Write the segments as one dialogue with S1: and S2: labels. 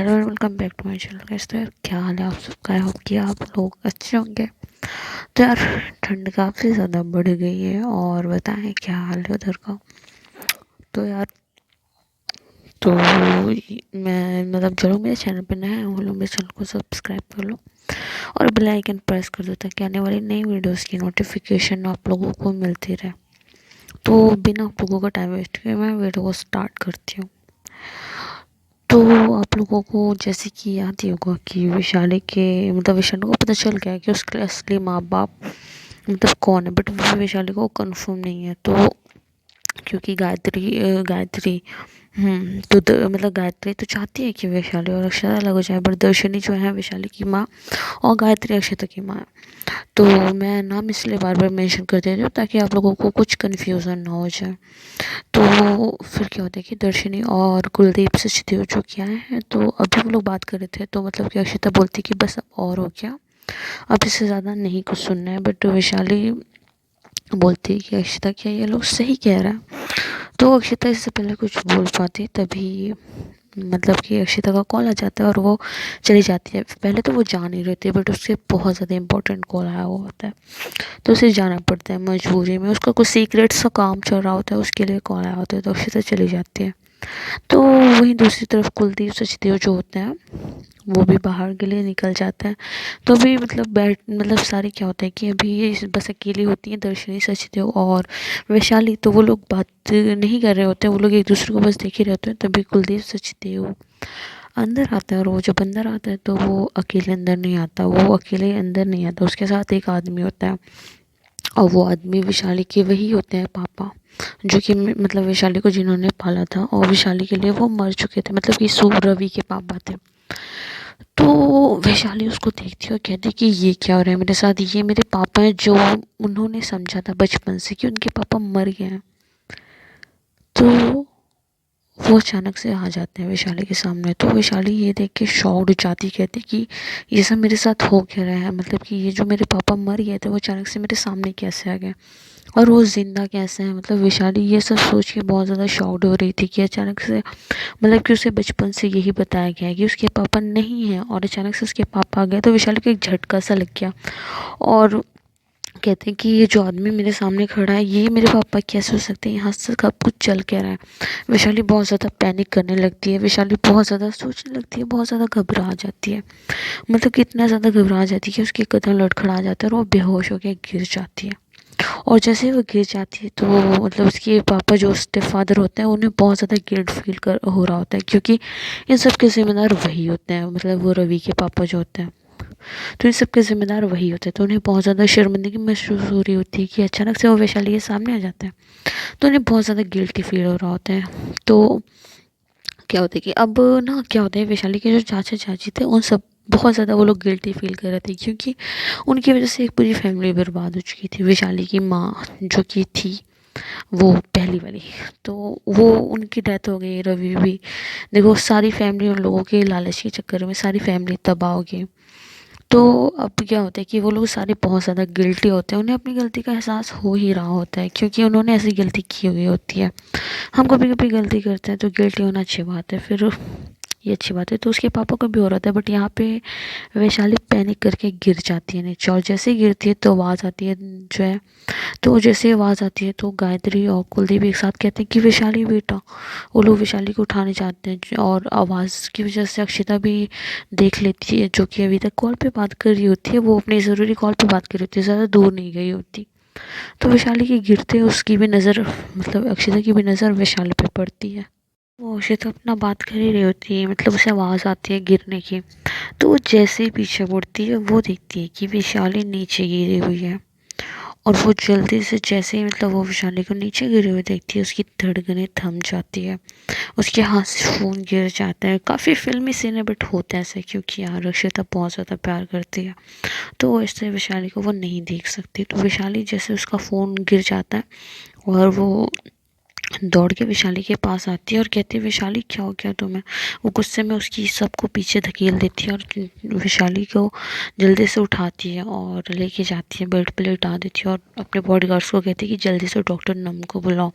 S1: Hello and welcome back to my channel guys. तो यार क्या हाल है आप सबका? आई होप कि आप लोग अच्छे होंगे। तो यार ठंड काफ़ी ज़्यादा बढ़ गई है और बताएं क्या हाल है उधर का। तो यार तो मैं मतलब जो लोग मेरे चैनल पे नए हैं वो लोग मेरे चैनल को सब्सक्राइब कर लो और बेल आइकन प्रेस कर दो ताकि आने वाली नई वीडियोस की नोटिफिकेशन आप लोगों को मिलती रहे। तो बिना आप लोगों का टाइम वेस्ट किए मैं वीडियो को स्टार्ट करती हूँ। तो आप लोगों को जैसे कि याद ही होगा कि वैशाली के मतलब वैशाली को पता चल गया कि उसके असली माँ बाप मतलब कौन है, बट वो वैशाली को कंफर्म नहीं है। तो क्योंकि गायत्री तो मतलब गायत्री तो चाहती है कि वैशाली और अक्षता अलग हो जाए, बट दर्शनी जो है वैशाली की माँ और गायत्री अक्षता की माँ है। तो मैं नाम इसलिए बार बार मेंशन कर दे रही हूँ ताकि आप लोगों को कुछ कन्फ्यूज़न ना हो जाए। तो फिर क्या होता है कि दर्शनी और कुलदीप से सचदेव जो क्या है, तो अभी वो लोग बात कर रहे थे तो मतलब कि अक्षता बोलती कि बस अब और हो गया, अब इससे ज़्यादा नहीं कुछ सुनना है। बट वैशाली बोलती है कि अक्षता क्या ये लोग सही कह रहा है। तो अक्षता इससे पहले कुछ बोल पाती तभी मतलब कि अक्षता का कॉल आ जाता है और वो चली जाती है। पहले तो वो जा नहीं रहती बट उससे बहुत ज़्यादा इंपॉर्टेंट कॉल आया हुआ होता है तो उसे जाना पड़ता है मजबूरी में। उसका कुछ सीक्रेट सा काम चल रहा होता है, उसके लिए कॉल आया होता है तो अक्षता चली जाती है। तो वहीं दूसरी तरफ कुलदीप सचदेव जो होते हैं वो भी बाहर के लिए निकल जाता है। तो अभी मतलब मतलब सारी क्या होता है कि अभी ये बस अकेली होती हैं दर्शनी सचदेव और वैशाली। तो वो लोग बात नहीं कर रहे होते हैं, वो लोग एक दूसरे को बस देख ही रहते हैं। तभी कुलदीप सचदेव अंदर आता है और वो जब अंदर आता है तो वो अकेले अंदर नहीं आता, वो अकेले अंदर नहीं आता, उसके साथ एक आदमी होता है और वो आदमी वैशाली के वही होते हैं पापा, जो कि मतलब वैशाली को जिन्होंने पाला था और वैशाली के लिए वो मर चुके थे, मतलब कि रवि के पापा थे। तो वैशाली उसको देखती है और कहती है कि ये क्या हो रहा है मेरे साथ, ये मेरे पापा हैं जो उन्होंने समझा था बचपन से कि उनके पापा मर गए हैं। तो वो अचानक से आ जाते हैं वैशाली के सामने। तो वैशाली ये देख के शॉक्ड हो जाती, कहती कि ये सब मेरे साथ हो क्या रहा है, मतलब कि ये जो मेरे पापा मर गए थे वो अचानक से मेरे सामने कैसे आ गए और वो ज़िंदा कैसे हैं। मतलब वैशाली ये सब सोच के बहुत ज़्यादा शॉक्ड हो रही थी कि अचानक से मतलब कि उसे बचपन से यही बताया गया है कि उसके पापा नहीं हैं और अचानक से उसके पापा आ गए। तो वैशाली को एक झटका सा लग गया और कहते हैं कि ये जो आदमी मेरे सामने खड़ा है ये मेरे पापा कैसे हो सकते हैं, यहाँ से सब कुछ चल क्या रहा है। वैशाली बहुत ज़्यादा पैनिक करने लगती है, वैशाली बहुत ज़्यादा सोचने लगती है, बहुत ज़्यादा घबरा जाती है। मतलब कि इतना ज़्यादा घबरा जाती है कि उसके कदम लड़खड़ा जाता है और वो बेहोश होकर गिर जाती है। और जैसे ही वो गिर जाती है तो मतलब उसके पापा जो उसके फादर होते हैं उन्हें बहुत ज़्यादा गिल्ट फील कर हो रहा होता है क्योंकि इन सब के ज़िम्मेदार वही होते हैं, मतलब वो रवि के पापा जो होते हैं तो इन सब के ज़िम्मेदार वही होते हैं। तो उन्हें बहुत ज़्यादा शर्मिंदगी महसूस हो रही होती है कि अचानक से वो वैशाली के सामने आ जाता है। तो उन्हें बहुत ज़्यादा गिल्टी फील हो रहा होता है। तो क्या होता है कि अब ना क्या होता है वैशाली के जो चाचा चाची थे उन सब बहुत ज़्यादा वो लोग गिल्टी फील कर रहे थे क्योंकि उनकी वजह से एक पूरी फैमिली बर्बाद हो चुकी थी। वैशाली की माँ जो कि थी वो पहली वाली, तो वो उनकी डेथ हो गई। रवि भी देखो सारी फैमिली उन लोगों के लालच के चक्कर में सारी फैमिली तबाह हो गई। तो अब क्या होता है कि वो लोग सारे बहुत ज़्यादा गिल्टी होते हैं, उन्हें अपनी गलती का एहसास हो ही रहा होता है क्योंकि उन्होंने ऐसी गलती की हुई होती है। हम कभी कभी गलती करते हैं तो गिल्टी होना अच्छी बात है, फिर ये अच्छी बात है। तो उसके पापा को भी हो रहा था बट यहाँ पे वैशाली पैनिक करके गिर जाती है नीचे और जैसे ही गिरती है तो आवाज़ आती है जो है। तो जैसे आवाज़ आती है तो गायत्री और कुलदीप एक साथ कहते हैं कि वैशाली बेटा। वो लोग वैशाली को उठाने जाते हैं और आवाज़ की वजह से अक्षिता भी देख लेती है, जो कि अभी तक कॉल पे बात कर रही होती है, वो अपनी ज़रूरी कॉल पे बात कर रही होती है, ज़्यादा दूर नहीं गई होती। तो वैशाली के गिरते उसकी भी नज़र मतलब अक्षिता की भी नज़र वैशाली पे पड़ती है। वो अक्षिता अपना बात कर ही रही होती है, मतलब उसे आवाज़ आती है गिरने की। तो वो जैसे ही पीछे मुड़ती है वो देखती है कि वैशाली नीचे गिरी हुई है और वो जल्दी से जैसे ही मतलब वो वैशाली को नीचे गिरे हुए देखती है उसकी धड़कनें थम जाती है, उसके हाथ से फ़ोन गिर जाता है। काफ़ी फिल्मी सीन है बट होता है ऐसा क्योंकि यार अक्षिता बहुत ज़्यादा प्यार करती है तो वो इससे वैशाली को वो नहीं देख सकती। तो वैशाली जैसे उसका फ़ोन गिर जाता है और वो दौड़ के वैशाली के पास आती है और कहती है, वैशाली क्या हो गया तुम्हें। वो गुस्से में उसकी सबको पीछे धकेल देती है और वैशाली को जल्दी से उठाती है और लेके जाती है, बेड पे लेटा देती है और अपने बॉडीगार्ड्स को कहती है कि जल्दी से डॉक्टर नम को बुलाओ।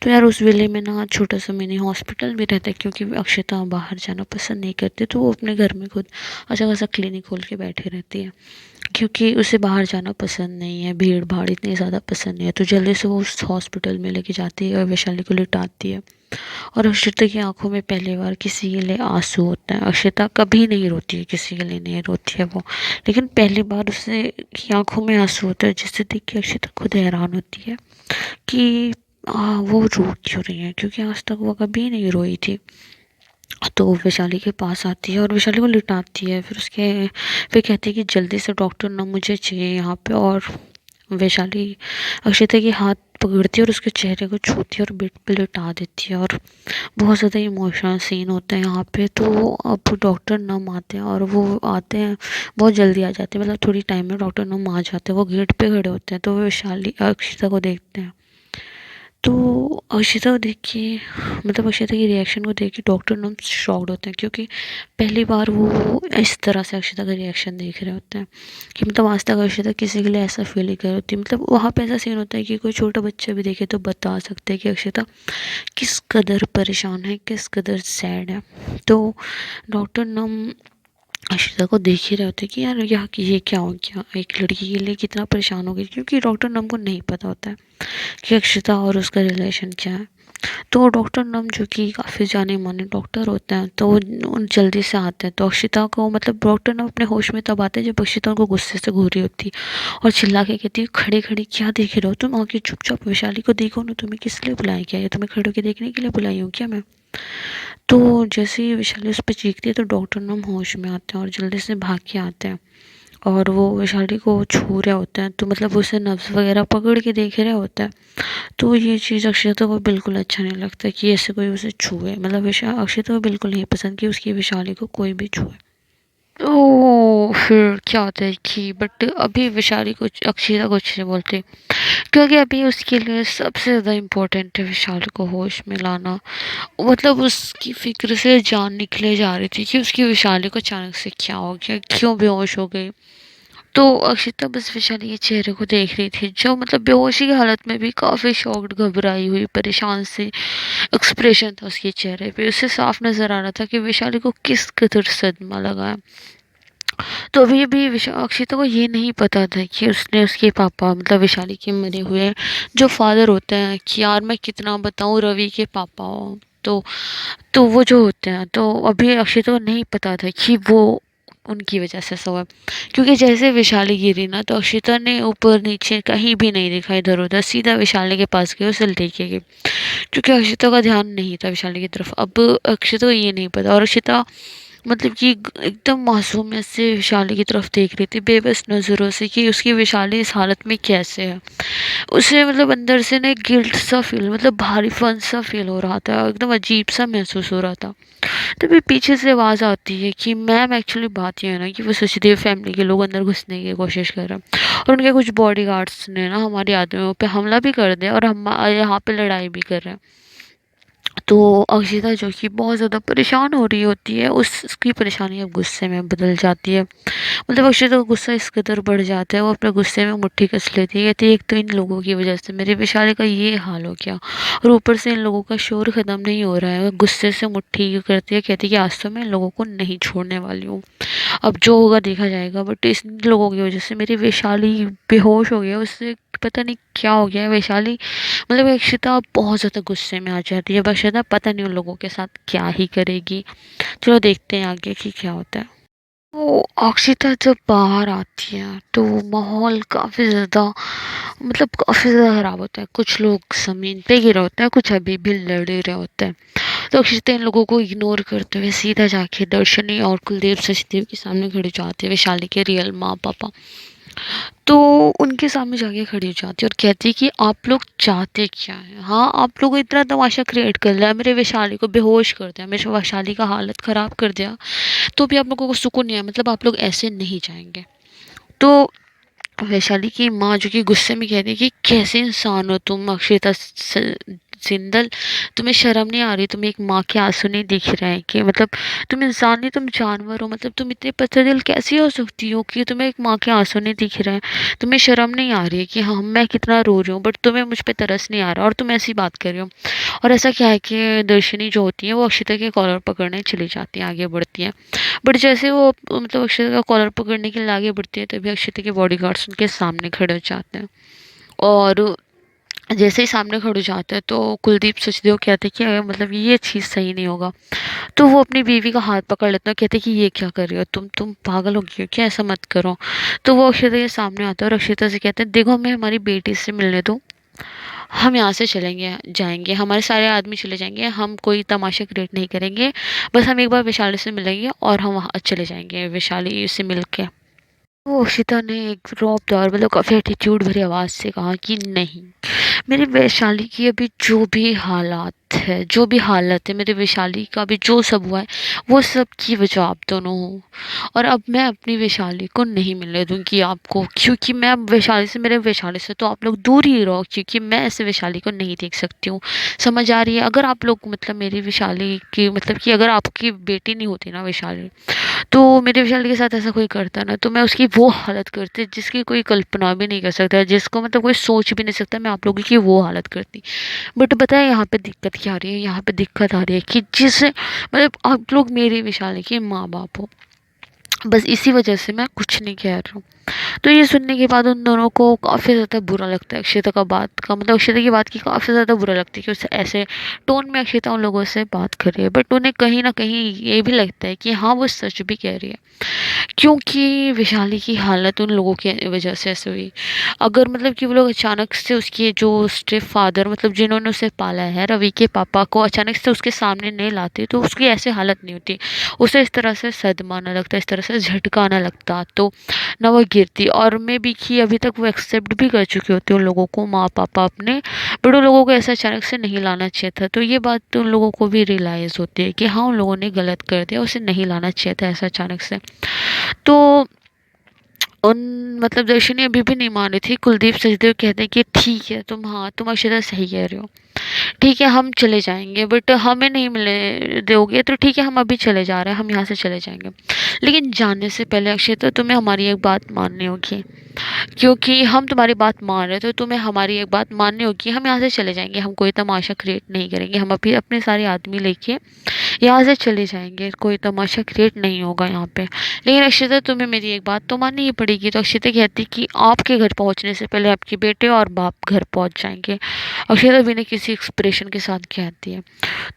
S1: तो यार उस वेले में ना छोटा सा मिनी हॉस्पिटल भी रहता है, क्योंकि अक्षता बाहर जाना पसंद नहीं करती, तो वो अपने घर में खुद अच्छा खासा क्लिनिक खोल के बैठी रहती है, क्योंकि उसे बाहर जाना पसंद नहीं है, भीड़ भाड़ इतनी ज़्यादा पसंद नहीं है। तो जल्दी से वो उस हॉस्पिटल में लेके जाती है और वैशाली को लिटाती है। और अक्षता की आंखों में पहली बार किसी के लिए आंसू होता है। अक्षता कभी नहीं रोती है, किसी के लिए नहीं रोती है वो, लेकिन पहली बार उसे की आंखों में आंसू होता है, जिससे देख के अक्षता खुद हैरान होती है कि वो रो क्यों रही है, क्योंकि आज तक वो कभी नहीं रोई थी। तो वो वैशाली के पास आती है और वैशाली को लिटाती है, फिर कहती है कि जल्दी से डॉक्टर ना, मुझे चाहिए यहाँ पे। और वैशाली अक्षता के हाथ पकड़ती है और उसके चेहरे को छूती है और बेड पे लिटा देती है। और बहुत ज़्यादा इमोशनल सीन होता है यहाँ पे। तो अब डॉक्टर नम आते हैं और वो आते हैं, बहुत जल्दी आ जाते हैं, मतलब थोड़ी टाइम में डॉक्टर नम आ जाते हैं। वो गेट पे खड़े होते हैं, तो वो वैशाली अक्षता को देखते हैं। तो अक्षिता को देख के, मतलब अक्षिता की रिएक्शन को देख के डॉक्टर नम शॉक्ड होते हैं, क्योंकि पहली बार वो इस तरह से अक्षिता का रिएक्शन देख रहे होते हैं कि मतलब आज तक अक्षिता किसी के लिए ऐसा फील ही कर होती। मतलब वहाँ पे ऐसा सीन होता है कि कोई छोटा बच्चा भी देखे तो बता सकते हैं कि अक्षिता किस कदर परेशान है, किस कदर सैड है। तो डॉक्टर नम अक्षिता को देख ही रहे होते कि यार ये क्या हो गया, एक लड़की के लिए कितना परेशान हो गई, क्योंकि डॉक्टर नम को नहीं पता होता है कि अक्षिता और उसका रिलेशन क्या है। तो डॉक्टर नम जो कि काफ़ी जाने माने डॉक्टर होते हैं, तो वो उन जल्दी से आते हैं। तो अक्षिता को, मतलब डॉक्टर नम अपने होश में तब आते हैं जब अक्षिता उनको गुस्से से घूर रही होती और चिल्ला के कहती है, खड़े खड़े क्या देख रहे हो तुम, आके चुपचाप वैशाली को देखो ना, तुम्हें किस लिए बुलाया गया है, तुम्हें खड़े होकर देखने के लिए बुलाई हूँ क्या मैं। तो जैसे ही वैशाली उस पर चीखती है तो डॉक्टर नम होश में आते हैं और जल्दी से भाग के आते हैं और वो वैशाली को छू रहे होते हैं। तो मतलब उसे नब्ज़ वगैरह पकड़ के देख रहे होते हैं। तो ये चीज़ अक्षता को बिल्कुल अच्छा नहीं लगता कि ऐसे कोई उसे छुए, मतलब अक्षता को बिल्कुल नहीं पसंद कि उसकी वैशाली को कोई भी छुए। तो फिर क्या होता है कि बट अभी वैशाली कुछ अक्षिता कुछ नहीं बोलती, क्योंकि अभी उसके लिए सबसे ज़्यादा इम्पोर्टेंट है वैशाली को होश में लाना। मतलब उसकी फिक्र से जान निकले जा रही थी कि उसकी वैशाली को अचानक से क्या हो गया, क्यों बेहोश हो गई। तो अक्षिता बस वैशाली के चेहरे को देख रही थी, जो मतलब बेहोशी की हालत में भी काफ़ी शॉक्ड, घबराई हुई, परेशान सी एक्सप्रेशन था उसके चेहरे पे। उसे साफ नज़र आ रहा था कि वैशाली को किस कदर सदमा लगा है। तो अभी भी अक्षिता को ये नहीं पता था कि उसने उसके पापा, मतलब वैशाली के मरे हुए जो फादर होते हैं, कि यार मैं कितना बताऊँ, रवि के पापा हो, तो वो जो होते हैं, तो अभी अक्षिता को नहीं पता था कि वो उनकी वजह से ऐसा हुआ। क्योंकि जैसे वैशाली गिरी ना, तो अक्षिता ने ऊपर नीचे कहीं भी नहीं देखा, इधर उधर सीधा वैशाली के पास गई, उसे लेके गई, क्योंकि अक्षिता का ध्यान नहीं था वैशाली की तरफ। अब अक्षिता को ये नहीं पता, और अक्षिता मतलब कि एकदम मासूमियत से वैशाली की तरफ देख रही थी, बेबस नज़रों से, कि उसकी वैशाली इस हालत में कैसे है। उसे मतलब अंदर से ना गिल्ट सा फील, मतलब भारीपन सा फील हो रहा था, एकदम अजीब सा महसूस हो रहा था। तभी पीछे से आवाज़ आती है कि मैम, एक्चुअली बात ये है ना कि वो सचदेव फैमिली के लोग अंदर घुसने की कोशिश कर रहे हैं और उनके कुछ बॉडीगार्ड्स ने ना हमारे आदमियों पे हमला भी कर दिया और हम यहाँ पे लड़ाई भी कर रहे हैं। तो अक्षिता जो कि बहुत ज़्यादा परेशान हो रही होती है, उसकी परेशानी अब गुस्से में बदल जाती है। मतलब अक्षिता का गुस्सा इस कदर बढ़ जाता है, वो अपने गुस्से में मुट्ठी कस लेती है, कहती है, एक तो इन लोगों की वजह से मेरे विशाली का ये हाल हो गया, और ऊपर से इन लोगों का शोर ख़त्म नहीं हो रहा है। वो गुस्से से मुट्ठी करती है, कहती है कि आज तो मैं इन लोगों को नहीं छोड़ने वाली हूँ, अब जो होगा देखा जाएगा। बट इस लोगों की वजह से मेरी वैशाली बेहोश हो गया, उससे पता नहीं क्या हो गया है वैशाली। मतलब अक्षिता बहुत ज़्यादा गुस्से में आ जाती है, बस अक्षिता पता नहीं उन लोगों के साथ क्या ही करेगी। चलो देखते हैं आगे कि क्या होता है। तो अक्षिता जब बाहर आती है तो माहौल काफ़ी ज़्यादा, मतलब काफ़ी ज़्यादा ख़राब होता है। कुछ लोग ज़मीन पे गिरे होते हैं, कुछ अभी भी लड़ रहे होते हैं। तो अक्षिता इन लोगों को इग्नोर करते हुए सीधा जाके दर्शनी और कुलदीप सचदेव के सामने खड़े हो जाते हैं, वैशाली के रियल माँ पापा। तो उनके सामने जाके खड़ी हो जाती है और कहती है कि आप लोग चाहते क्या हैं। हाँ, आप लोग इतना तमाशा क्रिएट कर लिया, मेरे वैशाली को बेहोश कर दिया, मेरे वैशाली का हालत ख़राब कर दिया, तो भी आप लोगों को सुकून नहीं है, मतलब आप लोग ऐसे नहीं जाएंगे। तो वैशाली की माँ जो कि गुस्से में कहती है कि कैसे इंसान हो तुम, अक्षिता जिंदल, तुम्हें शर्म नहीं आ रही? तुम्हें एक माँ के आंसू नहीं दिख रहे हैं कि मतलब तुम इंसान नहीं, तुम जानवर हो? मतलब तुम इतने पत्थर दिल कैसी हो सकती हो कि तुम्हें एक माँ के आंसू नहीं दिख रहे हैं? तुम्हें शर्म नहीं आ रही है कि हाँ मैं कितना रो रही हूँ, बट तुम्हें मुझ पे तरस नहीं आ रहा और तुम ऐसी बात कर रही हो? और ऐसा क्या है कि दर्शनी जो होती है वो अक्षिता के कॉलर पकड़ने चली जाती है, आगे बढ़ती है। बट जैसे वो मतलब अक्षिता का कॉलर पकड़ने के लिए आगे बढ़ती है, तभी अक्षिता के बॉडीगार्ड्स उनके सामने खड़े हो जाते हैं। और जैसे ही सामने खड़े हो जाते हैं तो कुलदीप सचदेव कहते हैं कि मतलब ये चीज़ सही नहीं होगा। तो वो अपनी बीवी का हाथ पकड़ लेते हैं, कहते हैं कि ये क्या कर रही हो तुम पागल हो गई हो क्या, ऐसा मत करो। तो वो अक्षिता के सामने आता है और अक्षिता से कहते हैं, देखो मैं हमारी बेटी से मिलने दूँ, हम यहाँ से चलेंगे जाएंगे, हमारे सारे आदमी चले जाएंगे, हम कोई तमाशा क्रिएट नहीं करेंगे, बस हम एक बार वैशाली से मिलेंगे और हम वहाँ चले जाएंगे वैशाली से मिल के। वो अक्षिता ने एक रौबदार मतलब काफ़ी एटीट्यूड भरी आवाज़ से कहा कि नहीं, मेरी वैशाली की अभी जो भी हालात है, जो भी हालत है, मेरे वैशाली का भी जो सब हुआ है, वो सब की वजह आप दोनों हो। और अब मैं अपनी वैशाली को नहीं मिलने दूंगी आपको, क्योंकि मैं अब वैशाली से, मेरे वैशाली से तो आप लोग दूर ही रहो, क्योंकि मैं ऐसे वैशाली को नहीं देख सकती हूँ। समझ आ रही है? अगर आप लोग मतलब मेरी वैशाली की मतलब कि अगर आपकी बेटी नहीं होती ना वैशाली, तो मेरे विशाल के साथ ऐसा कोई करता ना, तो मैं उसकी वो हालत करती जिसकी कोई कल्पना भी नहीं कर सकता, जिसको मतलब कोई सोच भी नहीं सकता, मैं आप लोगों की वो हालत करती। बट पता है यहाँ पे दिक्कत क्या आ रही है? यहाँ पे दिक्कत आ रही है कि जिस मतलब आप लोग मेरे विशाल के माँ बाप हो, बस इसी वजह से मैं कुछ नहीं कह रहा हूँ। तो ये सुनने के बाद उन दोनों को काफ़ी ज़्यादा बुरा लगता है, अक्षिता का बात का मतलब अक्षिता की बात की काफ़ी ज़्यादा बुरा लगता है कि उसे ऐसे टोन में अक्षिता उन लोगों से बात कर रही है। बट उन्हें कहीं ना कहीं ये भी लगता है कि हाँ वो सच भी कह रही है, क्योंकि वैशाली की हालत उन लोगों की वजह से ऐसे हुई। अगर मतलब कि वो लोग अचानक से उसके जो स्टेप फादर मतलब जिन्होंने उसे पाला है, रवि के पापा को अचानक से उसके सामने नहीं लाते तो उसकी ऐसी हालत नहीं होती। उसे इस तरह से सदमा आने लगता, इस तरह से झटका आने लगता, तो ना वो गिरती। और मैं भी कि अभी तक वो एक्सेप्ट भी कर चुके होते उन लोगों को, माँ पापा अपने, बट उन लोगों को ऐसा अचानक से नहीं लाना चाहिए था। तो ये बात तो उन लोगों को भी रियलाइज़ होती है कि हाँ उन लोगों ने गलत कर दिया, उसे नहीं लाना चाहिए था ऐसा अचानक से। तो उन मतलब दर्शनी अभी भी नहीं मान रही थी। कुलदीप सचदेव कहते हैं कि ठीक है तुम, हाँ तुम अक्षरा सही कह रहे हो, ठीक है हम चले जाएंगे, बट हमें नहीं मिलने दोगे तो ठीक है हम अभी चले जा रहे हैं, हम यहाँ से चले जाएंगे, लेकिन जाने से पहले अक्षय तुम्हें हमारी एक बात माननी होगी, क्योंकि हम तुम्हारी बात मान रहे हैं तो तुम्हें हमारी एक बात माननी होगी। हम यहाँ से चले जाएंगे, हम कोई तमाशा क्रिएट नहीं करेंगे, हम अभी अपने सारे आदमी लेके यहाँ से चले जाएंगे, कोई तमाशा क्रिएट नहीं होगा यहाँ पे। लेकिन अक्षिता तुम्हें मेरी एक बात तो माननी ही पड़ेगी। तो अक्षिता कहती कि आपके घर पहुँचने से पहले आपके बेटे और बाप घर पहुँच जाएंगे। अक्षिता बिना किसी एक्सप्रेशन के साथ कहती है।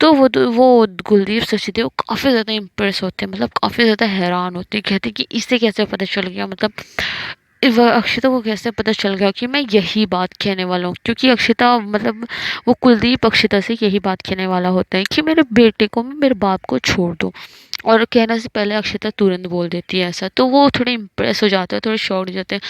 S1: तो वो कुलदीप सचदेव काफ़ी ज़्यादा इम्प्रेस होते हैं, मतलब काफ़ी ज़्यादा हैरान होते हैं, कहते हैं कि इससे कैसे पता चल गया, मतलब अक्षिता को कैसे पता चल गया कि मैं यही बात कहने वाला हूँ, क्योंकि अक्षिता मतलब वो कुलदीप अक्षिता से यही बात कहने वाला होता है कि मेरे बेटे को मेरे बाप को छोड़ दो। और कहने से पहले अक्षिता तुरंत बोल देती है ऐसा, तो वो थोड़े इम्प्रेस हो जाते हैं, थोड़े शॉक्ड हो जाते हैं,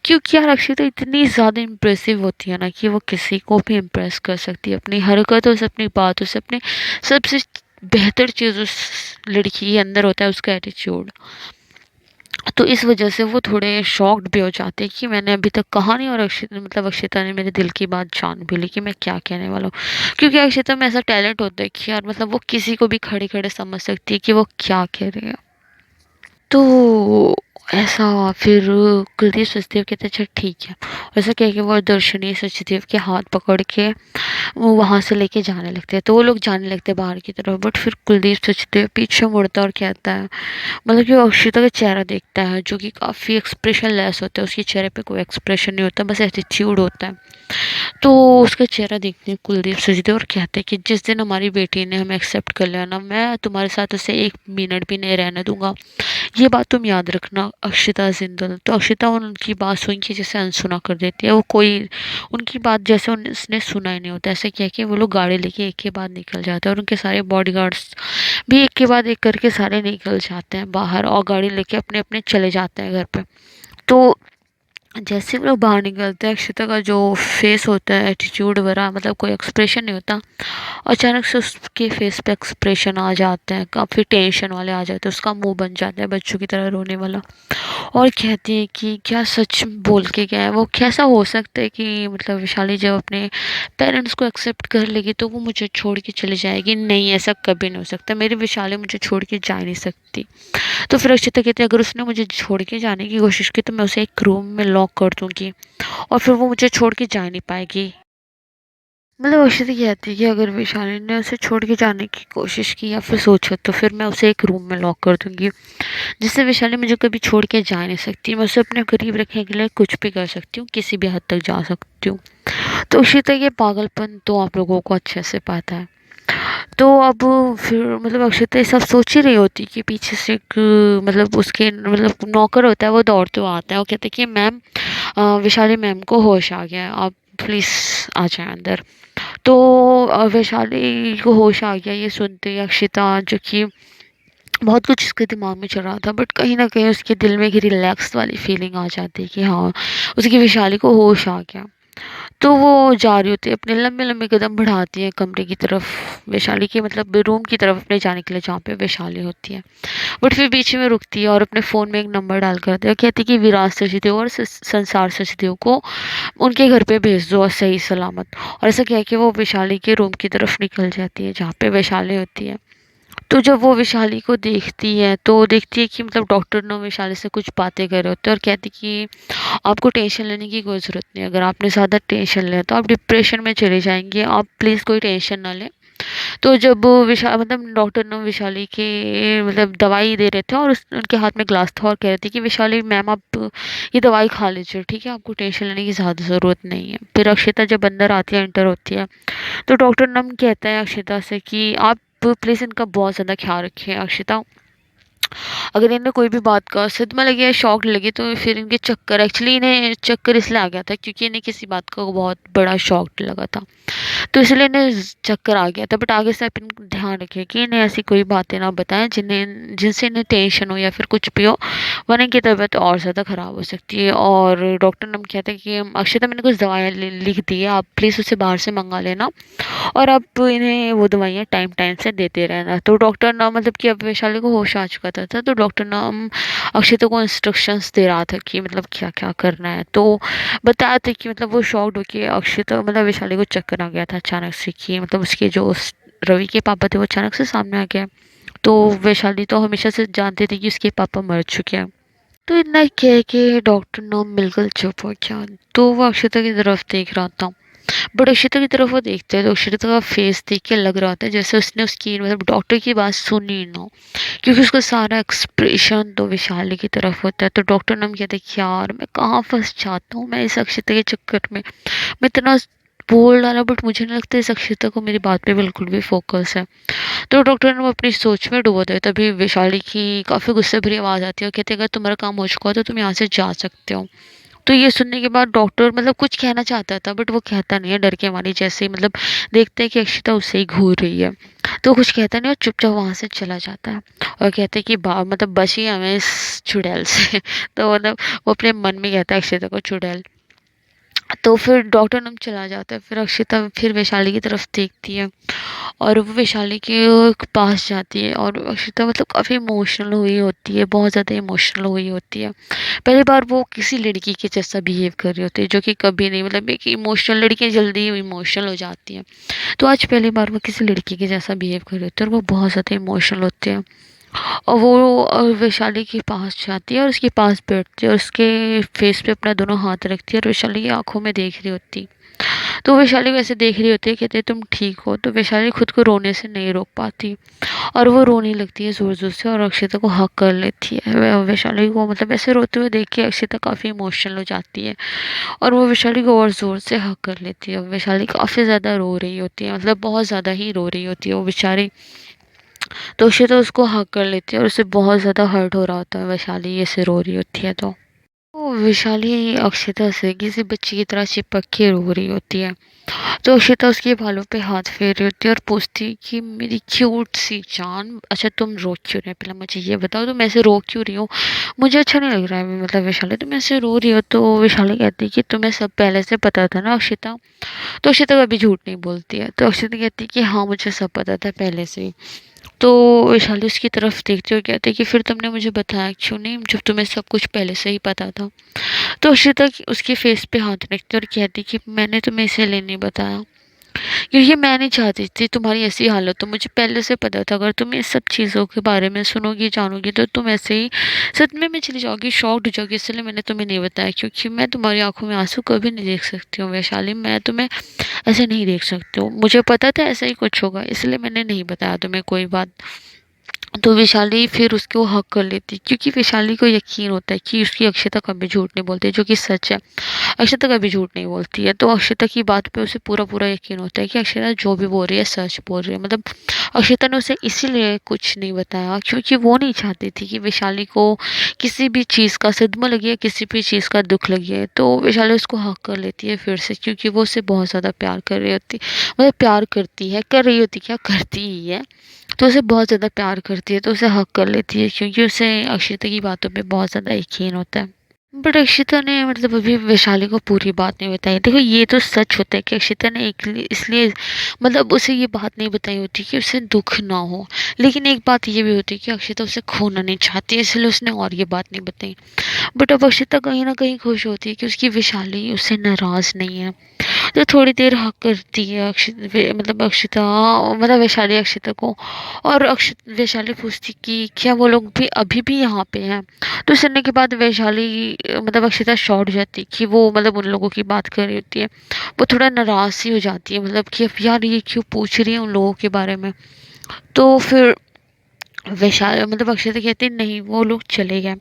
S1: क्योंकि यार अक्षिता इतनी ज़्यादा इम्प्रेसिव होती है ना कि वो किसी को भी इम्प्रेस कर सकती है अपनी हरकतों से, अपनी बातों से, अपने सबसे बेहतर चीज़ उस लड़की के अंदर होता है उसका एटीट्यूड। तो इस वजह से वो थोड़े शॉक्ड भी हो जाते हैं कि मैंने अभी तक कहा नहीं, और अक्षिता मतलब अक्षिता ने मेरे दिल की बात जान भी ली कि मैं क्या कहने वाला हूँ। क्योंकि अक्षिता में ऐसा टैलेंट होता है कि यार मतलब वो किसी को भी खड़े खड़े समझ सकती है कि वो क्या कह रही है। तो ऐसा फिर कुलदीप सचदेव कहते अच्छा ठीक है, ऐसा कह के वो दर्शनी सचदेव के हाथ पकड़ के वो वहाँ से लेके जाने लगते हैं। तो वो लोग जाने लगते हैं बाहर की तरफ, बट फिर कुलदीप सचदेव पीछे मुड़ता है और कहता है मतलब कि वो अक्षिता का चेहरा देखता है जो कि काफ़ी एक्सप्रेशन लेस होता है, उसके चेहरे पे कोई एक्सप्रेशन नहीं होता, बस एटीट्यूड होता है। तो उसका चेहरा देखते हैं कुलदीप सचदेव और कहते हैं कि जिस दिन हमारी बेटी ने हमें एक्सेप्ट कर लिया ना, मैं तुम्हारे साथ उसे एक मिनट भी नहीं रहने दूंगा, ये बात तुम याद रखना अक्षिता जिंदल। तो अक्षिता उनकी बात सुन के जैसे अनसुना कर देती है, वो कोई उनकी बात जैसे उसने सुना ही नहीं होता, ऐसे कह के वो लोग गाड़ी लेके एक के बाद निकल जाते हैं, और उनके सारे बॉडीगार्ड्स भी एक के बाद एक करके सारे निकल जाते हैं बाहर और गाड़ी लेके अपने अपने चले जाते हैं घर पे। तो जैसे वो लोग बाहर निकलते हैं, अक्षिता का जो फेस होता है एटीट्यूड वगैरह, मतलब कोई एक्सप्रेशन नहीं होता। अचानक से उसके फेस पे एक्सप्रेशन आ जाते हैं, काफ़ी टेंशन वाले आ जाते हैं, उसका मुंह बन जाता है बच्चों की तरह रोने वाला। और कहती है कि क्या सच बोल के गया है वो, कैसा हो सकता है कि मतलब विशाली जब अपने पेरेंट्स को एक्सेप्ट कर लेगी तो वो मुझे छोड़ के चली जाएगी। नहीं, ऐसा कभी नहीं हो सकता, मेरी विशाली मुझे छोड़ के जा नहीं सकती। तो फिर अक्षिता कहती है अगर उसने मुझे छोड़ के जाने की कोशिश की तो मैं उसे एक रूम में लॉक कर दूंगी और फिर वो मुझे छोड़ के जा नहीं पाएगी। मतलब अक्षिता कहती है कि अगर विशाली ने उसे छोड़ के जाने की कोशिश की या फिर सोचा तो फिर मैं उसे एक रूम में लॉक कर दूंगी, जिससे वैशाली मुझे कभी छोड़ के जा नहीं सकती। मैं उसे अपने करीब रखने के लिए कुछ भी कर सकती हूँ, किसी भी हद तक जा सकती हूँ। तो उसी तरह ये पागलपन तो आप लोगों को अच्छे से पता है। तो अब फिर मतलब अक्षता ये सब सोच ही रही होती कि पीछे से एक मतलब उसके मतलब नौकर होता है, वो दौड़ते हुए आता है और कहते हैं कि मैम, वैशाली मैम को होश आ गया है, आप प्लीज़ आ जाए अंदर। तो वैशाली को होश आ गया ये सुनते ही अक्षिता, जो कि बहुत कुछ उसके दिमाग में चल रहा था, बट कहीं न कहीं उसके दिल में एक रिलैक्स वाली फीलिंग आ जाती है कि हाँ, उसकी वैशाली को होश आ गया। तो वो जा रही होती है, अपने लंबे-लंबे कदम बढ़ाती है कमरे की तरफ, वैशाली के मतलब रूम की तरफ अपने जाने के लिए जहाँ पे वैशाली होती है। बट फिर बीच में रुकती है और अपने फ़ोन में एक नंबर डाल कर देती है, कहती है कि विराज सचदेव और संसार सचदेव को उनके घर पे भेज दो और सही सलामत। और ऐसा कह के वो वैशाली के रूम की तरफ निकल जाती है जहाँ पे वैशाली होती है। तो जब वो वैशाली को देखती है तो देखती है कि मतलब डॉक्टर ने वैशाली से कुछ बातें कर रहे होते हैं और कहती कि आपको टेंशन लेने की कोई ज़रूरत नहीं है, अगर आपने ज़्यादा टेंशन लिया तो आप डिप्रेशन में चले जाएंगे, आप प्लीज़ कोई टेंशन ना लें। तो जब मतलब डॉक्टर ने वैशाली के मतलब दवाई दे रहे थे और उनके हाथ में ग्लास था और कह रहे थे कि वैशाली मैम आप ये दवाई खा लीजिए, ठीक है, आपको टेंशन लेने की ज़्यादा ज़रूरत नहीं है। फिर अक्षिता जब अंदर आती है, एंटर होती है, तो डॉक्टर नम कहता है अक्षिता से कि आप प्लीज़ इनका बहुत ज़्यादा ख्याल रखिए अक्षिता, अगर इन्हें कोई भी बात का सदमा लगे या शॉक लगे तो फिर इनके चक्कर, एक्चुअली इन्हें चक्कर इसलिए आ गया था क्योंकि इन्हें किसी बात का बहुत बड़ा शॉक लगा था, तो इसलिए इन्हें चक्कर आ गया था। बट आगे से आप इनको ध्यान रखिए कि इन्हें ऐसी कोई बातें ना बताएं जिनसे इन्हें टेंशन हो या फिर कुछ भी हो, वरना इनकी तबीयत और ज़्यादा ख़राब हो सकती है। और डॉक्टर ने कहते हैं कि अक्षता मैंने कुछ दवाइयाँ लिख दी है, आप प्लीज़ उसे बाहर से मंगा लेना और अब इन्हें वो दवाइयाँ टाइम टाइम से देते रहना। तो डॉक्टर ना मतलब कि अब वैशाली को होश आ चुका था, तो डॉक्टर ना अक्षता को इंस्ट्रक्शंस दे रहा था कि मतलब क्या क्या करना है। तो बताया था कि मतलब वो शॉक्ड होके अक्षता मतलब वैशाली को चक्कर आ गया था अचानक से, कि मतलब उसके जो रवि के पापा थे वो अचानक से सामने आ गए। तो वैशाली तो हमेशा से जानते थे कि उसके पापा मर चुके हैं। तो इतना कह के डॉक्टर नाम बिल्कुल चुप हो गया। तो वो अक्षता की तरफ देख रहा था, बट अक्षिता की तरफ वो देखते हैं तो अक्षिता का फेस देख के लग रहा था जैसे उसने उसकी मतलब डॉक्टर की बात सुनी ना हो, क्योंकि उसका सारा एक्सप्रेशन तो विशाली की तरफ होता है। तो डॉक्टर ने हम कहते हैं कि यार मैं कहाँ फंस जाता हूँ मैं इस अक्षिता के चक्कर में, मैं इतना बोल डाला बट मुझे नहीं लगता इस अक्षिता को मेरी बात पे बिल्कुल भी फोकस है। तो डॉक्टर ने वो अपनी सोच में डूबा दिया, तभी विशाली की काफ़ी गुस्से भरी आवाज़ आती है और कहते हैं अगर तुम्हारा काम हो चुका हो तो तुम यहाँ से जा सकते हो। तो ये सुनने के बाद डॉक्टर मतलब कुछ कहना चाहता था बट वो कहता नहीं है, डर के मारी जैसे ही मतलब देखते हैं कि अक्षिता उससे ही घूर रही है, तो कुछ कहता नहीं और चुपचाप वहाँ से चला जाता है। और कहते हैं कि मतलब बच ही हमें इस चुड़ैल से तो मतलब वो अपने मन में कहता है अक्षिता को चुड़ैल। तो फिर डॉक्टर नम चला जाता है, फिर अक्षिता फिर वैशाली की तरफ देखती है और वो वैशाली के पास जाती है और अक्षिता मतलब काफ़ी इमोशनल हुई होती है, बहुत ज़्यादा इमोशनल हुई होती है। पहली बार वो किसी लड़की के जैसा बिहेव कर रही होती है, जो कि कभी नहीं, मतलब एक इमोशनल लड़कियाँ जल्दी इमोशनल हो जाती हैं, तो आज पहली बार वो किसी लड़की के जैसा बिहेव कर रही होती है और वो बहुत ज़्यादा इमोशनल होती है। और वो वैशाली के पास जाती है और उसके पास बैठती है और उसके फेस पे अपना दोनों हाथ रखती है और वैशाली की आंखों में देख रही होती। तो वैशाली वैसे देख रही होती है, कहते हैं तुम ठीक हो, तो वैशाली खुद को रोने से नहीं रोक पाती और वो रोने लगती है ज़ोर ज़ोर से और अक्षिता को हक कर लेती है। वैशाली को मतलब ऐसे रोते हुए देख के अक्षिता काफ़ी इमोशनल हो जाती है और वो वैशाली को और ज़ोर से हक कर लेती है। वैशाली काफ़ी ज़्यादा रो रही होती है, मतलब बहुत ज़्यादा ही रो रही होती है वो बेचारी। तो अक्षिता उसको हक कर लेती है और उसे बहुत ज़्यादा हर्ट हो रहा होता है, वैशाली ऐसे रो रही होती है तो। तो वैशाली अक्षता से किसी बच्ची की तरह चिपक के रो रही होती है। तो अक्षता उसके बालों पे हाथ फेर रही होती है और पूछती है कि मेरी क्यूट सी जान, अच्छा तुम रो क्यों रहे हो, पहले मुझे ये बताओ तुम ऐसे रो क्यों रही हो, मुझे अच्छा नहीं लग रहा है। मतलब वैशाली तुम ऐसे रो रही हो। तो वैशाली कहती है कि तुम्हें सब पहले से पता था ना अक्षता। तो अक्षता कभी झूठ नहीं बोलती है। तो अक्षता कहती है कि हाँ मुझे सब पता था पहले से ही। तो वैशाली उसकी तरफ देखते हुए कहते हैं कि फिर तुमने मुझे बताया क्यों नहीं जब तुम्हें सब कुछ पहले से ही पता था। तो अक्षता उसके फेस पे हाथ रखती है और कहती कि मैंने तुम्हें इसीलिए नहीं बताया क्योंकि मैं नहीं चाहती थी तुम्हारी ऐसी हालत। तो मुझे पहले से पता था अगर तुम इस सब चीज़ों के बारे में सुनोगी जानोगी तो तुम ऐसे ही सदमे में चली जाओगी, शॉक्ड हो जाओगी। इसलिए मैंने तुम्हें नहीं बताया क्योंकि मैं तुम्हारी आंखों में आंसू कभी नहीं देख सकती हूँ वैशाली, मैं तुम्हें ऐसे नहीं देख सकती हूँ। मुझे पता था ऐसा ही कुछ होगा इसलिए मैंने नहीं बताया तुम्हें कोई बात। तो वैशाली फिर उसको हक कर लेती क्योंकि वैशाली को यकीन होता है कि उसकी अक्षता कभी झूठ नहीं बोलती, जो कि सच है। अक्षता कभी झूठ नहीं बोलती है। तो अक्षता की बात पे उसे पूरा पूरा यकीन होता है कि अक्षता जो भी बोल रही है सच बोल रही है। मतलब अक्षता ने उसे इसीलिए कुछ नहीं बताया क्योंकि वो नहीं चाहती थी कि वैशाली को किसी भी चीज़ का सदमा लगे या किसी भी चीज़ का दुख लगे। तो वैशाली उसको हक कर लेती है फिर से क्योंकि वो उसे बहुत ज़्यादा प्यार कर रही होती, मतलब प्यार करती है, कर रही होती, क्या करती ही है। तो उसे बहुत ज़्यादा प्यार करती है तो उसे हक कर लेती है क्योंकि उसे अक्षिता की बातों पे बहुत ज़्यादा यकीन होता है। बट अक्षिता ने मतलब अभी वैशाली को पूरी बात नहीं बताई। देखो ये तो सच होता है कि अक्षिता ने एक इसलिए मतलब उसे ये बात नहीं बताई होती कि उसे दुख ना हो। लेकिन एक बात ये भी होती है कि अक्षिता उसे खोना नहीं चाहती इसलिए उसने और ये बात नहीं बताई। बट अब अक्षिता कहीं ना कहीं खुश होती है कि उसकी वैशाली उससे नाराज़ नहीं है। तो थोड़ी देर हक करती है मतलब अक्षिता, मतलब वैशाली अक्षिता को। और वैशाली पूछती कि क्या वो लोग भी अभी भी यहाँ पे हैं। तो सुनने के बाद वैशाली मतलब अक्षिता शॉर्ट हो जाती है कि वो मतलब उन लोगों की बात कर रही होती है। वो थोड़ा नाराज़ सी हो जाती है मतलब कि अब यार ये क्यों पूछ रही है उन लोगों के बारे में। तो फिर वैशाली मतलब अक्षिता कहती है नहीं वो लोग चले गए।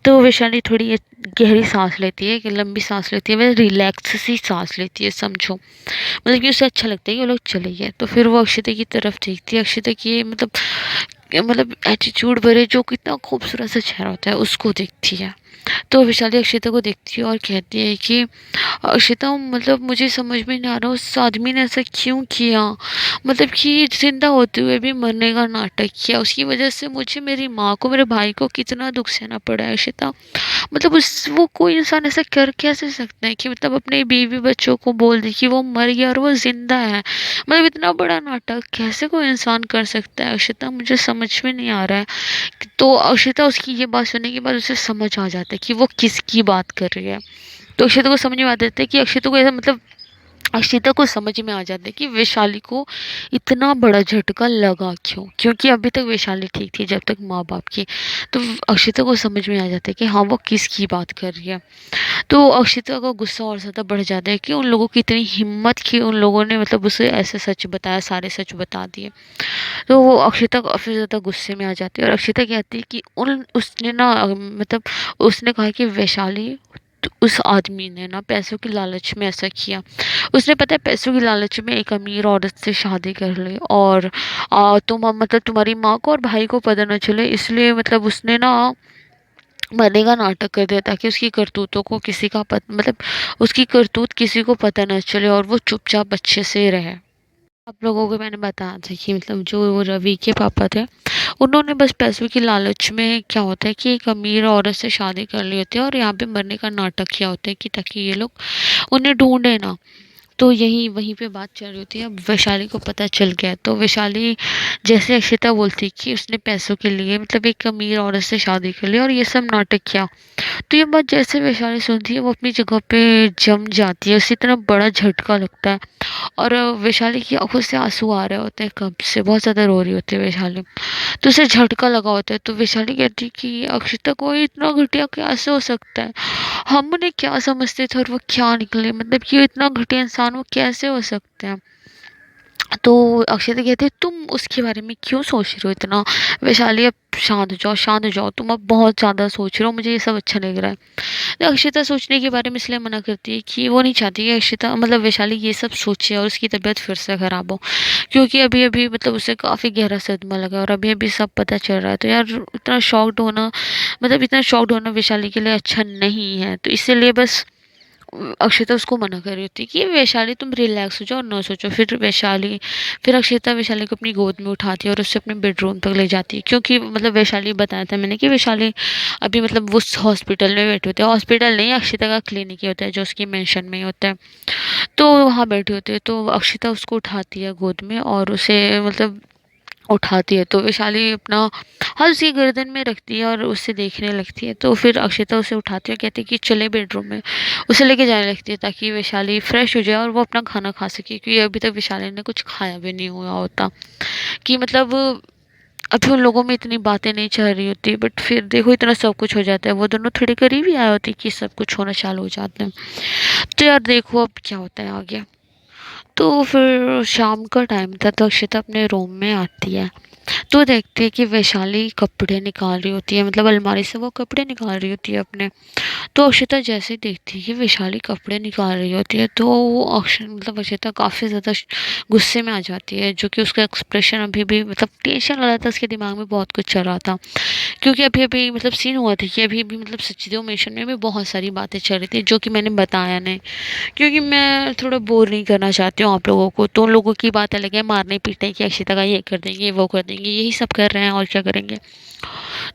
S1: तो वैशाली थोड़ी गहरी सांस लेती है, कि लंबी सांस लेती है, मतलब रिलैक्स सी सांस लेती है समझो। मतलब कि उसे अच्छा लगता है कि वो लोग चले गए। तो फिर वो अक्षता की तरफ देखती है, अक्षता की मतलब एटीट्यूड भरे जो कितना खूबसूरत सा चेहरा होता है उसको देखती है। तो वैशाली अक्षता को देखती है और कहती है कि अक्षता मतलब मुझे समझ में नहीं आ रहा उस आदमी ने ऐसा क्यों किया। मतलब कि जिंदा होते हुए भी मरने का नाटक किया, उसकी वजह से मुझे, मेरी माँ को, मेरे भाई को कितना दुख सहना पड़ा है अक्षता। मतलब उस वो कोई इंसान ऐसा कर कैसे सकता है कि मतलब अपने बीवी बच्चों को बोल दे कि वो मर गया और वो जिंदा है। मतलब इतना बड़ा नाटक कैसे कोई इंसान कर सकता है अक्षता, मुझे समझ में नहीं आ रहा है। तो अक्षता उसकी ये बात सुनने के बाद उसे समझ आ जाता है कि वो किसकी बात कर रही है। तो अक्षता को समझ में आ जाता है कि अक्षता को ऐसा मतलब अक्षिता को समझ में आ जाता है कि वैशाली को इतना बड़ा झटका लगा क्यों, क्योंकि अभी तक वैशाली ठीक थी जब तक माँ बाप की। तो अक्षिता को समझ में आ जाता है कि हाँ वो किसकी बात कर रही है। तो अक्षिता का गुस्सा और ज़्यादा बढ़ जाता है कि उन लोगों की इतनी हिम्मत कि उन लोगों ने मतलब उसे ऐसे सच बताया, सारे सच बता दिए। तो वो अक्षिता काफ़ी ज़्यादा गुस्से में आ जाती है और अक्षिता कहती है कि उन उसने ना मतलब उसने कहा कि वैशाली तो उस आदमी ने ना पैसों की लालच में ऐसा किया। उसने पता है पैसों की लालच में एक अमीर औरत से शादी कर ली और तुम मतलब तुम्हारी माँ को और भाई को पता न चले इसलिए मतलब उसने ना मरने का नाटक कर दिया ताकि उसकी करतूतों को किसी का मतलब उसकी करतूत किसी को पता न चले और वो चुपचाप अच्छे से रहे। आप लोगों को मैंने बताया था कि मतलब जो वो रवि के पापा थे उन्होंने बस पैसों की लालच में क्या होता है कि एक अमीर औरत से शादी कर ली होती है और यहाँ पे मरने का नाटक किया होता है कि ताकि ये लोग उन्हें ढूंढे ना। तो यही वहीं पे बात चल रही होती है। अब वैशाली को पता चल गया तो वैशाली जैसे अक्षिता बोलती कि उसने पैसों के लिए मतलब एक अमीर औरत से शादी कर ली और ये सब नाटक किया। तो ये बात जैसे वैशाली सुनती है वो अपनी जगह पे जम जाती है, उसी तरह बड़ा झटका लगता है। और वैशाली की आंखों से आंसू आ रहे होते हैं, कब से बहुत ज़्यादा रो रही होती है वैशाली। तो उसे झटका लगा होता है तो वैशाली कहती है कि अक्षिता को इतना घटिया कैसे हो सकता है, हम उन्हें क्या समझते थे और वो क्या निकले, मतलब कि इतना घटिया इंसान वो कैसे हो सकते हैं। तो अक्षता कहती है तुम उसके बारे में क्यों सोच रहे हो इतना? वैशाली अब शांत हो जाओ, शांत हो जाओ, तुम अब बहुत ज़्यादा सोच रहे हो, मुझे ये सब अच्छा नहीं लग रहा है। तो अक्षता सोचने के बारे में इसलिए मना करती है कि वो नहीं चाहती कि अक्षता मतलब वैशाली ये सब सोचे और उसकी तबीयत फिर से ख़राब हो। क्योंकि अभी-अभी मतलब उसे काफ़ी गहरा सदमा लगा है और अभी-अभी सब पता चल रहा है। तो यार इतना शॉक्ड होना मतलब इतना शॉक्ड होना वैशाली के लिए अच्छा नहीं है। तो इसीलिए बस अक्षता उसको मना कर रही होती है कि वैशाली तुम रिलैक्स हो जाओ और ना सोचो। फिर अक्षता वैशाली को अपनी गोद में उठाती है और उससे अपने बेडरूम तक ले जाती है, क्योंकि मतलब वैशाली बताया था मैंने कि वैशाली अभी मतलब वो उस हॉस्पिटल में बैठे होते हैं। हॉस्पिटल नहीं, अक्षता का क्लिनिक ही होता है जो उसकी मेंशन में ही होता है। तो वहाँ बैठे होते हैं, तो अक्षता उसको उठाती है गोद में और उसे मतलब उठाती है। तो वैशाली अपना हाथ उसकी गर्दन में रखती है और उससे देखने लगती है। तो फिर अक्षता उसे उठाती है, कहती है कि चले बेडरूम में। उसे लेके जाने लगती है ताकि वैशाली फ्रेश हो जाए और वो अपना खाना खा सके, क्योंकि अभी तक वैशाली ने कुछ खाया भी नहीं हुआ होता। कि मतलब अभी उन लोगों में इतनी बातें नहीं चल रही होती, बट फिर देखो इतना सब कुछ हो जाता है। वो दोनों थोड़ी करीब ही आए होते कि सब कुछ होना चालू हो जाते हैं। तो यार देखो अब क्या होता है आगे। तो फिर शाम का टाइम था, तो अक्षता अपने रूम में आती है। तो देखती है कि वैशाली कपड़े निकाल रही होती है, मतलब अलमारी से वो कपड़े निकाल रही होती है अपने। तो अक्षता जैसे ही देखती है कि वैशाली कपड़े निकाल रही होती है, तो वो मतलब अक्षता काफ़ी ज़्यादा गुस्से में आ जाती है, जो कि उसका एक्सप्रेशन अभी भी मतलब टेंशन वाला था, उसके दिमाग में बहुत कुछ चल रहा था। क्योंकि अभी अभी मतलब सीन हुआ था कि अभी अभी मतलब सचदेव मिशन में भी बहुत सारी बातें चल रही थी जो कि मैंने बताया नहीं, क्योंकि मैं थोड़ा बोर नहीं करना चाहती हूँ आप लोगों को। तो उन लोगों की बात अलग है, मारने पीटने की, अक्षता का ये कर देंगे वो कर देंगे, यही सब कर रहे हैं और क्या करेंगे।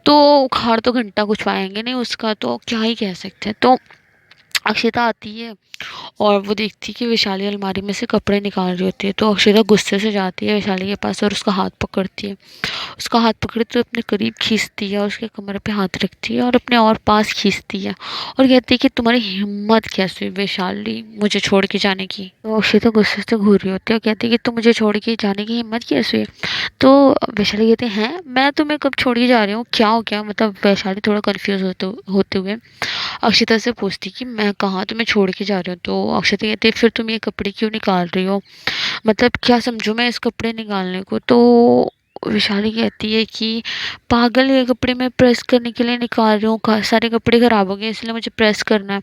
S1: तो उखाड़ तो घंटा कुछ पाएंगे नहीं उसका, तो क्या ही कह सकते हैं। तो अक्षता आती है और वो देखती है कि वैशाली अलमारी में से कपड़े निकाल रही होती है। तो अक्षता गुस्से से जाती है वैशाली के पास और उसका हाथ पकड़ती है। उसका हाथ पकड़े तो अपने करीब खींचती है और उसके कमर पे हाथ रखती है और अपने और पास खींचती है और कहती है कि तुम्हारी हिम्मत कैसे हुई वैशाली मुझे छोड़ के जाने की। तो अक्षता गुस्से से घूर रही होती है और कहती है कि तुम मुझे छोड़ के जाने की हिम्मत कैसे हुई। तो वैशाली कहते हैं मैं तुम्हें कब छोड़ के जा रही हूँ, क्या हो क्या, मतलब वैशाली थोड़ा कंफ्यूज होते हुए अक्षता से पूछती कि मैं कहाँ तुम्हें छोड़ के जा रही हूँ। तो अक्षता कहती है फिर तुम ये कपड़े क्यों निकाल रही हो, मतलब क्या समझो मैं इस कपड़े निकालने को। तो विशाली कहती है कि पागल, ये कपड़े मैं प्रेस करने के लिए निकाल रही हूँ, सारे कपड़े खराब हो गए इसलिए मुझे प्रेस करना है।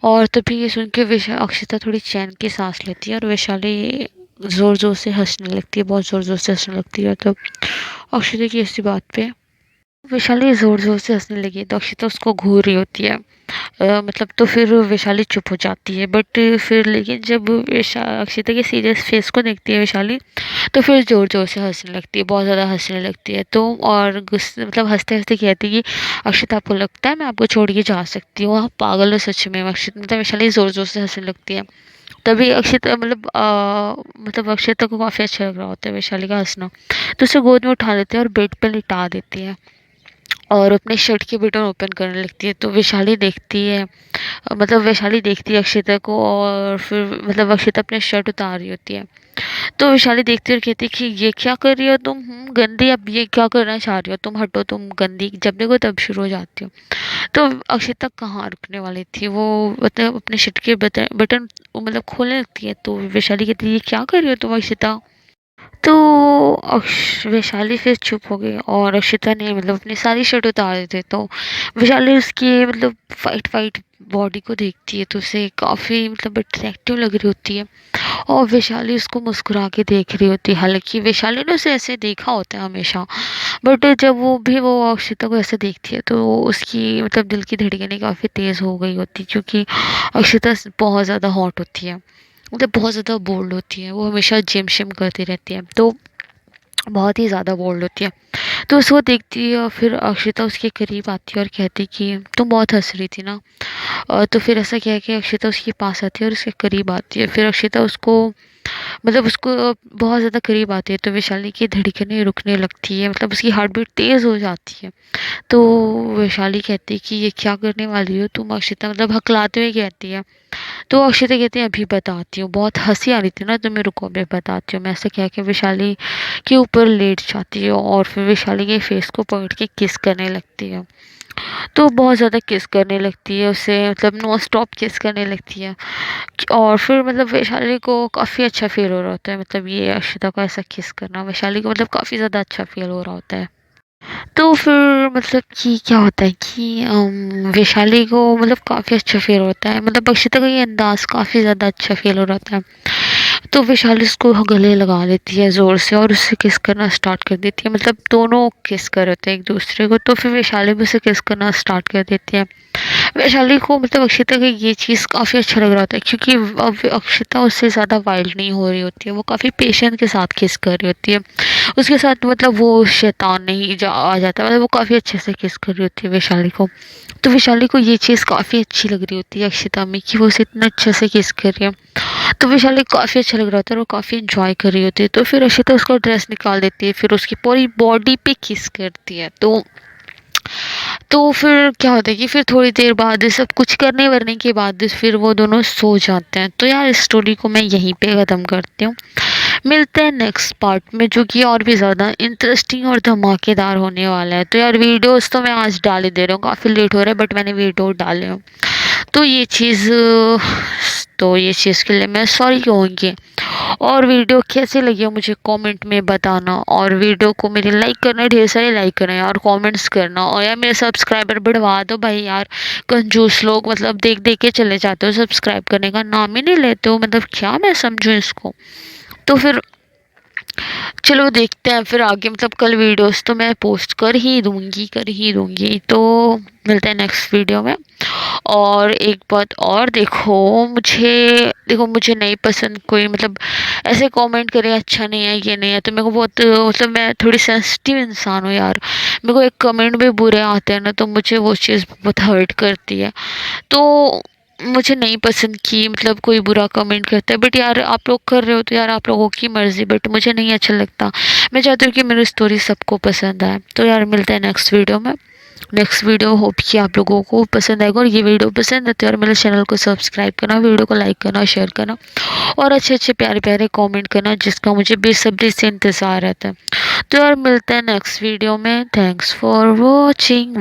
S1: और तभी ये सुन के विशा अक्षता थोड़ी चैन की सांस लेती है और वैशाली ज़ोर ज़ोर से हंसने लगती है, बहुत ज़ोर ज़ोर से हंसने लगती है। तो अक्षता की ऐसी बात पे वैशाली ज़ोर ज़ोर से हंसने लगी, तो अक्षता उसको घूर रही होती है। मतलब तो फिर वैशाली चुप हो जाती है, बट फिर लेकिन जब अक्षता के सीरियस फेस को देखती है वैशाली, तो फिर ज़ोर ज़ोर से हंसने लगती है, बहुत ज़्यादा हंसने लगती है। तो और गुस्से मतलब हंसते हंसते कहती है कि अक्षता आपको लगता है मैं आपको छोड़ के जा सकती हूँ, आप पागल हो सच में। अक्षता मतलब वैशाली ज़ोर ज़ोर से हंसने लगती है। तभी अक्षता मतलब अक्षता को काफ़ी अच्छा लग रहा होता है वैशाली का हंसना। तो उसे गोद में उठा लेते हैं और बेड पर लिटा देती है और अपने शर्ट के बटन ओपन करने लगती है। तो वैशाली देखती है मतलब वैशाली देखती है अक्षता को और फिर मतलब अक्षता अपने शर्ट उतार रही होती है। तो वैशाली देखती है और कहती है कि ये क्या कर रही हो तुम, गंदी, अब ये क्या करना चाह रही हो तुम, हटो तुम गंदी, जब देखो तब शुरू हो जाती हो। तो अक्षता कहाँ रुकने वाली थी, वो मतलब अपने शर्ट के बटन बटन मतलब खोलने लगती है। तो वैशाली कहती है ये क्या कर रही हो तुम अक्षता। तो वैशाली फिर चुप हो गई और अक्षिता ने मतलब अपनी सारी शर्ट उतार दी थी। तो वैशाली उसकी मतलब वाइट वाइट बॉडी को देखती है तो उसे काफ़ी मतलब अट्रैक्टिव लग रही होती है और वैशाली उसको मुस्कुरा के देख रही होती है। हालांकि वैशाली ने उसे ऐसे देखा होता है हमेशा, बट जब वो अक्षिता को ऐसे देखती है तो उसकी मतलब दिल की धड़कनें काफ़ी तेज़ हो गई होती है, क्योंकि अक्षिता बहुत ज़्यादा हॉट होती है, मतलब बहुत ज़्यादा बोल्ड होती है। वो हमेशा जिम शिम करती रहती है, तो बहुत ही ज़्यादा बोल्ड होती है। तो उसको देखती है और फिर अक्षिता उसके करीब आती है और कहती कि तुम बहुत हंस रही थी ना। तो फिर ऐसा क्या है कि अक्षिता उसके पास आती है और उसके करीब आती है। फिर अक्षिता उसको मतलब उसको बहुत ज़्यादा करीब आती है तो वैशाली की धड़कनें रुकने लगती है, मतलब उसकी हार्ट बीट तेज़ हो जाती है। तो वैशाली कहती है कि ये क्या करने वाली हो तुम अक्षिता, मतलब हकलाते हुए कहती है। तो अक्षिता कहती है अभी बताती हूँ, बहुत हंसी आ रही थी ना तो मैं रुको अभी बताती हूँ। मैं ऐसा कह के वैशाली के ऊपर लेट जाती है और फिर वैशाली के फेस को पकड़ के किस करने लगती है। तो बहुत ज़्यादा किस करने लगती है उसे, मतलब नॉन स्टॉप किस करने लगती है। और फिर मतलब वैशाली को काफ़ी अच्छा फ़ील हो रहा होता है, मतलब ये अक्षिता को ऐसा किस करना वैशाली को मतलब काफ़ी ज़्यादा अच्छा फ़ील हो रहा होता है। तो फिर मतलब कि क्या होता है कि वैशाली को मतलब काफ़ी अच्छा फ़ील होता है, मतलब अक्षिता का ये अंदाज़ काफ़ी ज़्यादा अच्छा फ़ील हो रहा था। तो वैशाली उसको गले लगा लेती है ज़ोर से और उससे किस करना स्टार्ट कर देती है, मतलब दोनों किस कर रहे होते हैं एक दूसरे को। तो फिर वैशाली भी उसे किस करना स्टार्ट कर देती है। वैशाली को मतलब अक्षिता की ये चीज़ काफ़ी अच्छा लग रहा था, क्योंकि अब अक्षिता उससे ज़्यादा वाइल्ड नहीं हो रही होती है, वो काफ़ी पेशेंस के साथ किस कर रही होती है उसके साथ, मतलब वो शैतान नहीं आ जाता, मतलब वो काफ़ी अच्छे से किस कर रही होती है वैशाली को। तो वैशाली को ये चीज़ काफ़ी अच्छी लग रही होती है अक्षिता में कि वो उसे इतना अच्छे से किस कर रही है। तो वैशाली को काफ़ी अच्छा लग रहा होता है और वो काफ़ी इंजॉय कर रही होती है। तो फिर अक्षिता उसका ड्रेस निकाल देती है, फिर उसकी पूरी बॉडी पे किस करती है। तो फिर क्या होता है कि फिर थोड़ी देर बाद सब कुछ करने वरने के बाद फिर वो दोनों सो जाते हैं। तो यार इस स्टोरी को मैं यहीं पे ख़त्म करती हूँ। मिलते हैं नेक्स्ट पार्ट में, जो कि और भी ज़्यादा इंटरेस्टिंग और धमाकेदार होने वाला है। तो यार वीडियोस तो मैं आज डाल ही दे रहा हूँ, काफ़ी लेट हो रहा है बट मैंने वीडियो डाले हूँ। तो ये चीज़ के लिए मैं सॉरी कहूँगी। और वीडियो कैसे लगी हो मुझे कमेंट में बताना, और वीडियो को मेरे लाइक करना, ढेर सारे लाइक करना यार, कमेंट्स करना, और यार मेरे सब्सक्राइबर बढ़वा दो भाई यार। कंजूस लोग, मतलब देख देख के चले जाते हो, सब्सक्राइब करने का नाम ही नहीं लेते हो, मतलब क्या मैं समझूं इसको। तो फिर चलो देखते हैं फिर आगे, मतलब कल वीडियोस तो मैं पोस्ट कर ही दूंगी। तो मिलते हैं नेक्स्ट वीडियो में। और एक बात और, देखो मुझे नहीं पसंद कोई, मतलब ऐसे कमेंट करे अच्छा नहीं है ये नहीं है, तो मेरे को बहुत, मतलब मैं थोड़ी सेंसिटिव इंसान हूँ यार। मेरे को एक कमेंट भी बुरे आते हैं ना, तो मुझे वो चीज़ बहुत हर्ट करती है। तो मुझे नहीं पसंद कि मतलब कोई बुरा कमेंट करता है, बट यार आप लोग कर रहे हो तो यार आप लोगों की मर्ज़ी, बट मुझे नहीं अच्छा लगता। मैं चाहती हूँ कि मेरी स्टोरी सबको पसंद आए। तो यार मिलते हैं नेक्स्ट वीडियो में। नेक्स्ट वीडियो होप कि आप लोगों को पसंद आएगा, और ये वीडियो पसंद है तो यार मेरे चैनल को सब्सक्राइब करना, वीडियो को लाइक करना, शेयर करना, और अच्छे अच्छे प्यारे प्यारे कमेंट करना, जिसका मुझे बेसब्री से इंतज़ार रहता है। तो यार मिलते हैं नेक्स्ट वीडियो में। Thanks for watching.